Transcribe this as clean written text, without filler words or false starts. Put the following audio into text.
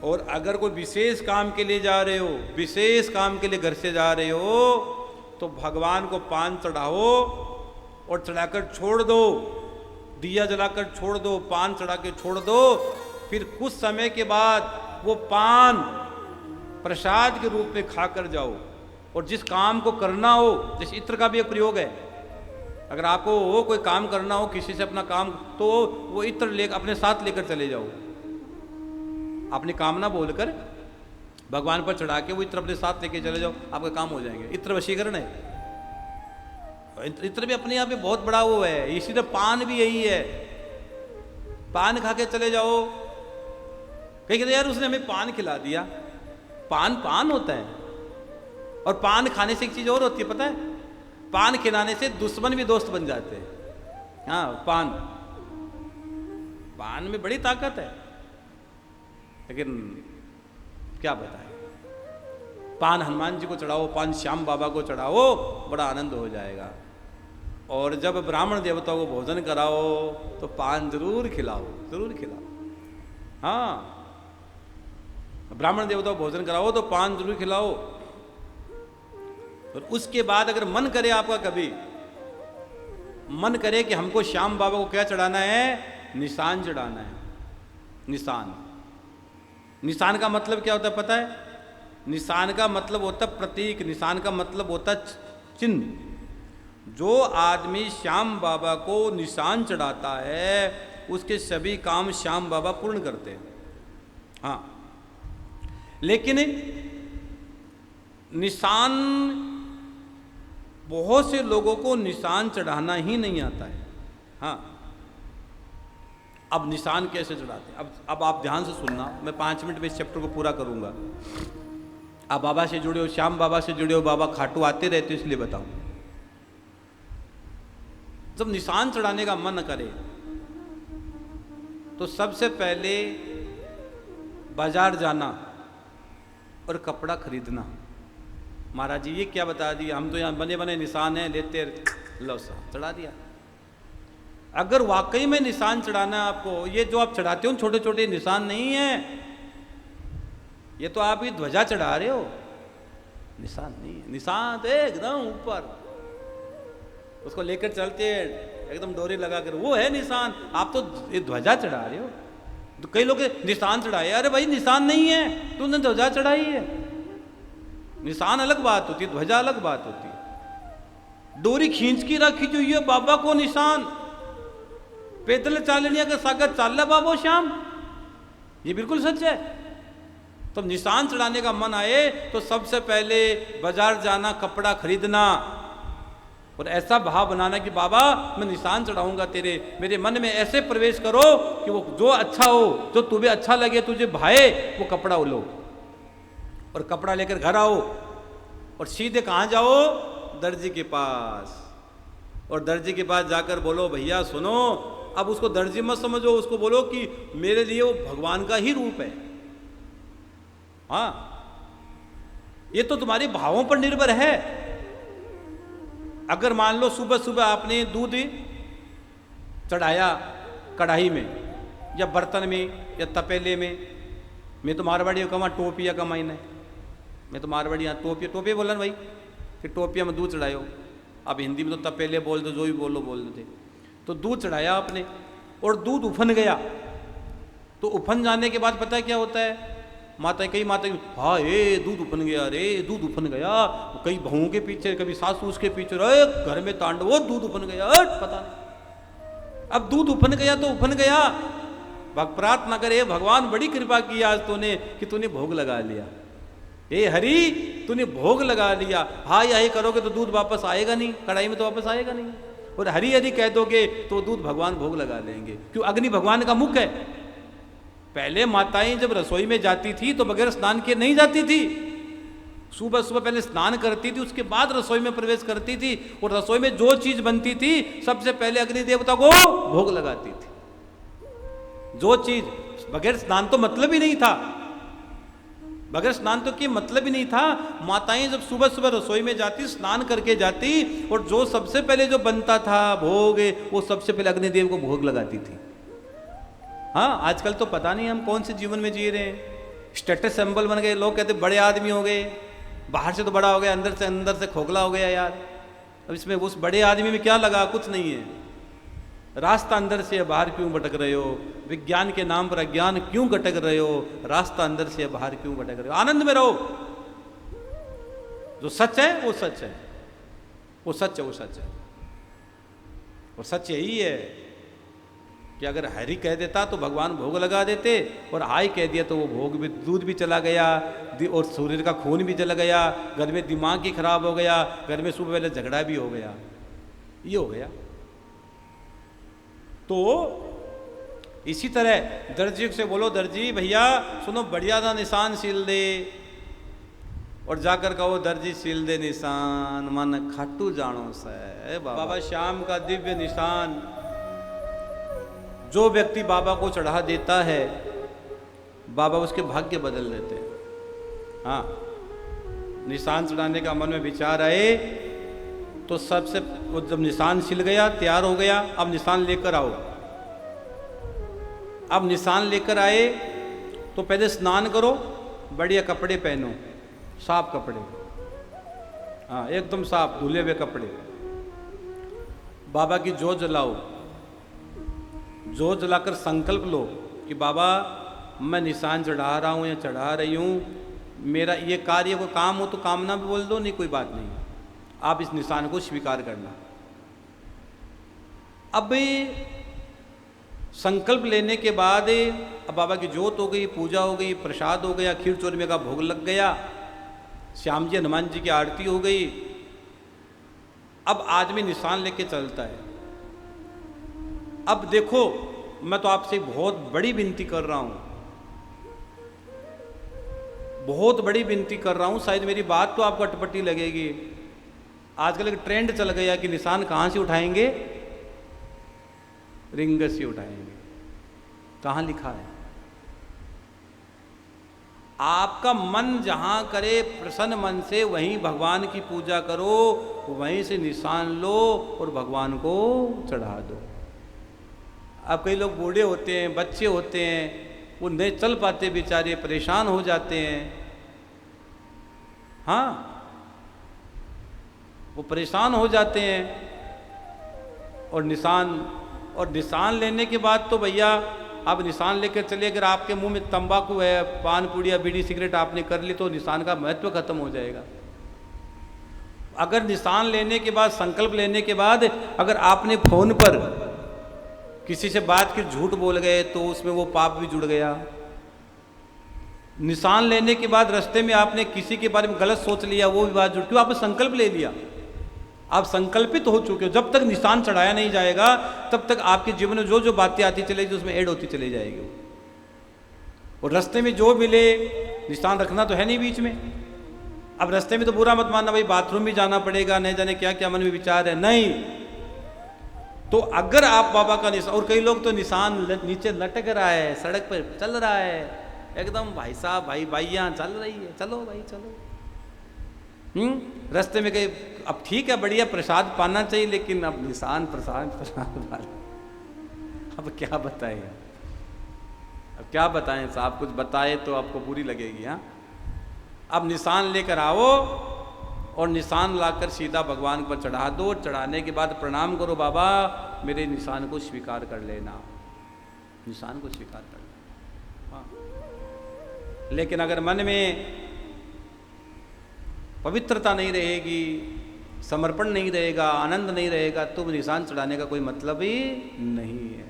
और अगर कोई विशेष काम के लिए जा रहे हो, विशेष काम के लिए घर से जा रहे हो, तो भगवान को पान चढ़ाओ और चढ़ाकर छोड़ दो, दिया जलाकर छोड़ दो, पान चढ़ा के छोड़ दो। फिर कुछ समय के बाद वो पान प्रसाद के रूप में खाकर जाओ। और जिस काम को करना हो, जैसे इत्र का भी एक प्रयोग है, अगर आपको वो कोई काम करना हो किसी से अपना काम, तो वो इत्र लेकर अपने साथ लेकर चले जाओ। अपनी कामना बोलकर भगवान पर चढ़ा के वो इत्र अपने साथ लेके चले जाओ, आपका काम हो जाएंगे। इत्र वशीकरण है। इत्र भी अपने आप में बहुत बड़ा वो है। इसी तरह पान भी यही है, पान खा के चले जाओ। कहीं कहते यार उसने हमें पान खिला दिया। पान पान होता है, और पान खाने से एक चीज और होती है पता है, पान खिलाने से दुश्मन भी दोस्त बन जाते हैं। हाँ, पान में बड़ी ताकत है, लेकिन क्या बताएं। पान हनुमान जी को चढ़ाओ, पान श्याम बाबा को चढ़ाओ, बड़ा आनंद हो जाएगा। और जब ब्राह्मण देवताओं को भोजन कराओ तो पान जरूर खिलाओ, जरूर खिलाओ। हाँ, ब्राह्मण देवताओं को भोजन कराओ तो पान जरूर खिलाओ। और उसके बाद अगर मन करे आपका, कभी मन करे कि हमको श्याम बाबा को क्या चढ़ाना है, निशान चढ़ाना है। निशान, निशान का मतलब क्या होता है पता है? निशान का मतलब होता है प्रतीक, निशान का मतलब होता है चिन्ह। जो आदमी श्याम बाबा को निशान चढ़ाता है उसके सभी काम श्याम बाबा पूर्ण करते हैं। हाँ, लेकिन निशान, बहुत से लोगों को निशान चढ़ाना ही नहीं आता है। हाँ, अब निशान कैसे चढ़ाते हैं? अब आप ध्यान से सुनना, मैं 5 मिनट में इस चैप्टर को पूरा करूंगा। आप बाबा से जुड़े हो, श्याम बाबा से जुड़े हो, बाबा खाटू आते रहते इसलिए बताऊं। जब निशान चढ़ाने का मन करे तो सबसे पहले बाजार जाना और कपड़ा खरीदना। महाराज जी ये क्या बता दिया, हम तो यहाँ बने बने निशान हैं, लेते लो साहब चढ़ा दिया। अगर वाकई में निशान चढ़ाना है आपको, ये जो आप चढ़ाते हो छोटे छोटे निशान नहीं है, ये तो आप ही ध्वजा चढ़ा रहे हो, निशान नहीं है। निशान तो एकदम ऊपर, उसको लेकर चलते एकदम डोरी लगाकर, वो है निशान। आप तो ये ध्वजा चढ़ा रहे हो। तो कई लोग निशान चढ़ाए, अरे भाई निशान नहीं है, तूने ध्वजा चढ़ाई है। निशान अलग बात होती है, ध्वजा अलग बात होती है। डोरी खींच की रखी जो ये बाबा को निशान, पैदल चालनिया का सागर चाल बाबो श्याम, ये बिल्कुल सच है। तो निशान चढ़ाने का मन आए तो सबसे पहले बाजार जाना, कपड़ा खरीदना और ऐसा भाव बनाना कि बाबा मैं निशान चढ़ाऊंगा तेरे, मेरे मन में ऐसे प्रवेश करो कि वो जो अच्छा हो, जो तुम्हें अच्छा लगे, तुझे भाए, वो कपड़ा लो। और कपड़ा लेकर घर आओ और सीधे कहाँ जाओ, दर्जी के पास। और दर्जी के पास जाकर बोलो भैया सुनो, अब उसको दर्जी मत समझो, उसको बोलो कि मेरे लिए वो भगवान का ही रूप है। हाँ, ये तो तुम्हारे भावों पर निर्भर है। अगर मान लो सुबह सुबह आपने दूध चढ़ाया कढ़ाई में या बर्तन में या तपेले में, मैं तो मारवाड़ी कमा टोपिया कमाई है, मैं तो मारवाड़ी यहाँ टोपिया बोला ना भाई, फिर टोपिया में दूध चढ़ायो। अब हिंदी में तो तपेले बोल दो, जो भी बोलो बोल देते। तो दूध चढ़ाया आपने और दूध उफन गया। तो उफन जाने के बाद पता है क्या होता है, माता कई माता, हाँ ये दूध उफन गया, रे दूध उफन गया। कई बहुओं के पीछे, कभी सासू उसके पीछे, अरे घर में तांडव, वो दूध उफन गया, पता नहीं। अब दूध उफन गया तो उफन गया, प्रार्थना करे भगवान बड़ी कृपा की आज तूने कि तूने भोग लगा लिया। ए हरि तूने भोग लगा लिया। हाँ यही करोगे तो दूध वापस आएगा नहीं, कढ़ाई में तो वापस आएगा नहीं। और हरि हरि कह दोगे तो दूध भगवान भोग लगा लेंगे, क्यों? अग्नि भगवान का मुख है। पहले माताएं जब रसोई में जाती थी तो बगैर स्नान के नहीं जाती थी। सुबह सुबह पहले स्नान करती थी, उसके बाद रसोई में प्रवेश करती थी। और रसोई में जो चीज बनती थी सबसे पहले अग्नि देवता को भोग लगाती थी। जो चीज बगैर स्नान तो मतलब ही नहीं था, बगैर स्नान तो की मतलब ही नहीं था। माताएं जब सुबह सुबह रसोई में जाती, स्नान करके जाती, और जो सबसे पहले जो बनता था भोग, वो सबसे पहले अग्निदेव को भोग लगाती थी। हाँ, आजकल तो पता नहीं हम कौन से जीवन में जी रहे हैं। स्टेटस सिंबल बन गए। लोग कहते बड़े आदमी हो गए, बाहर से तो बड़ा हो गया, अंदर से खोखला हो गया यार। अब इसमें उस बड़े आदमी में क्या लगा? कुछ नहीं है। रास्ता अंदर से बाहर क्यों भटक रहे हो? विज्ञान के नाम पर अज्ञान क्यों भटक रहे हो? रास्ता अंदर से बाहर क्यों भटक रहे हो? आनंद में रहो। जो सच है वो सच है, वो सच है, वो सच है। और सच यही है कि अगर हरि कह देता तो भगवान भोग लगा देते, और हाय कह दिया तो वो भोग भी, दूध भी चला गया और सूर्य का खून भी चला गया, घर में दिमाग ही खराब हो गया, घर में सुबह पहले झगड़ा भी हो गया, ये हो गया। तो इसी तरह दर्जी से बोलो, दर्जी भैया सुनो, बढ़िया सा निशान सिल दे, और जाकर कहो दर्जी सिल दे निशान, मन खाटू जानो से बाबा श्याम का दिव्य निशान। जो व्यक्ति बाबा को चढ़ा देता है, बाबा उसके भाग्य बदल देते हैं। हाँ, निशान चढ़ाने का मन में विचार आए तो सबसे, वो जब निशान सिल गया, तैयार हो गया, अब निशान लेकर आओ। अब निशान लेकर आए तो पहले स्नान करो, बढ़िया कपड़े पहनो, साफ कपड़े, हाँ एकदम साफ धुले हुए कपड़े। बाबा की जोत जलाओ, जोत जलाकर संकल्प लो कि बाबा मैं निशान चढ़ा रहा हूँ या चढ़ा रही हूँ, मेरा ये कार्य को काम हो तो कामना भी बोल दो, नहीं कोई बात नहीं, आप इस निशान को स्वीकार करना। अब संकल्प लेने के बाद अब बाबा की जोत हो गई, पूजा हो गई, प्रसाद हो गया, खीर चूरमे का भोग लग गया, श्याम जी हनुमान जी की आरती हो गई। अब आदमी निशान लेके चलता है। अब देखो, मैं तो आपसे बहुत बड़ी विनती कर रहा हूं, बहुत बड़ी विनती कर रहा हूं, शायद मेरी बात तो आपको अटपटी लगेगी। आजकल एक ट्रेंड चल गया कि निशान कहां से उठाएंगे? रिंग से उठाएंगे। कहां लिखा है? आपका मन जहां करे प्रसन्न मन से, वहीं भगवान की पूजा करो, वहीं से निशान लो और भगवान को चढ़ा दो। अब कई लोग बूढ़े होते हैं, बच्चे होते हैं, वो नहीं चल पाते, बेचारे परेशान हो जाते हैं। हाँ, वो परेशान हो जाते हैं। और निशान लेने के बाद तो भैया आप निशान लेकर चलिए, अगर आपके मुंह में तंबाकू है, पान पुड़िया बीड़ी सिगरेट आपने कर ली तो निशान का महत्व खत्म हो जाएगा। अगर निशान लेने के बाद, संकल्प लेने के बाद, अगर आपने फोन पर किसी से बात की झूठ बोल गए तो उसमें वो पाप भी जुड़ गया। निशान लेने के बाद रास्ते में आपने किसी के बारे में गलत सोच लिया, वो भी बात जुड़, क्यों? आपने संकल्प ले लिया, आप संकल्पित हो चुके हो। जब तक निशान चढ़ाया नहीं जाएगा तब तक आपके जीवन में जो जो बातें आती चलेगी उसमें ऐड होती चली जाएगी। और रास्ते में जो मिले, निशान रखना तो है नहीं बीच में। अब रास्ते में तो बुरा मत मानना, भाई बाथरूम भी जाना पड़ेगा, नहीं जाने क्या क्या मन में विचार है, नहीं। तो अगर आप बाबा का निशान, और कई लोग तो निशान नीचे लटक रहा है, सड़क पर चल रहा है एकदम, भाई साहब भाइयाँ चल रही है, चलो भाई चलो। रास्ते में कहीं, अब ठीक है बढ़िया प्रसाद पाना चाहिए, लेकिन अब निशान प्रसाद अब क्या बताएं, अब क्या बताएं साहब, कुछ बताए तो आपको बुरी लगेगी। हाँ, अब निशान लेकर आओ और निशान लाकर सीधा भगवान पर चढ़ा दो। चढ़ाने के बाद प्रणाम करो, बाबा मेरे निशान को स्वीकार कर लेना, निशान को स्वीकार कर लेना। हाँ, लेकिन अगर मन में पवित्रता नहीं रहेगी, समर्पण नहीं रहेगा, आनंद नहीं रहेगा, तो निशान चढ़ाने का कोई मतलब ही नहीं है।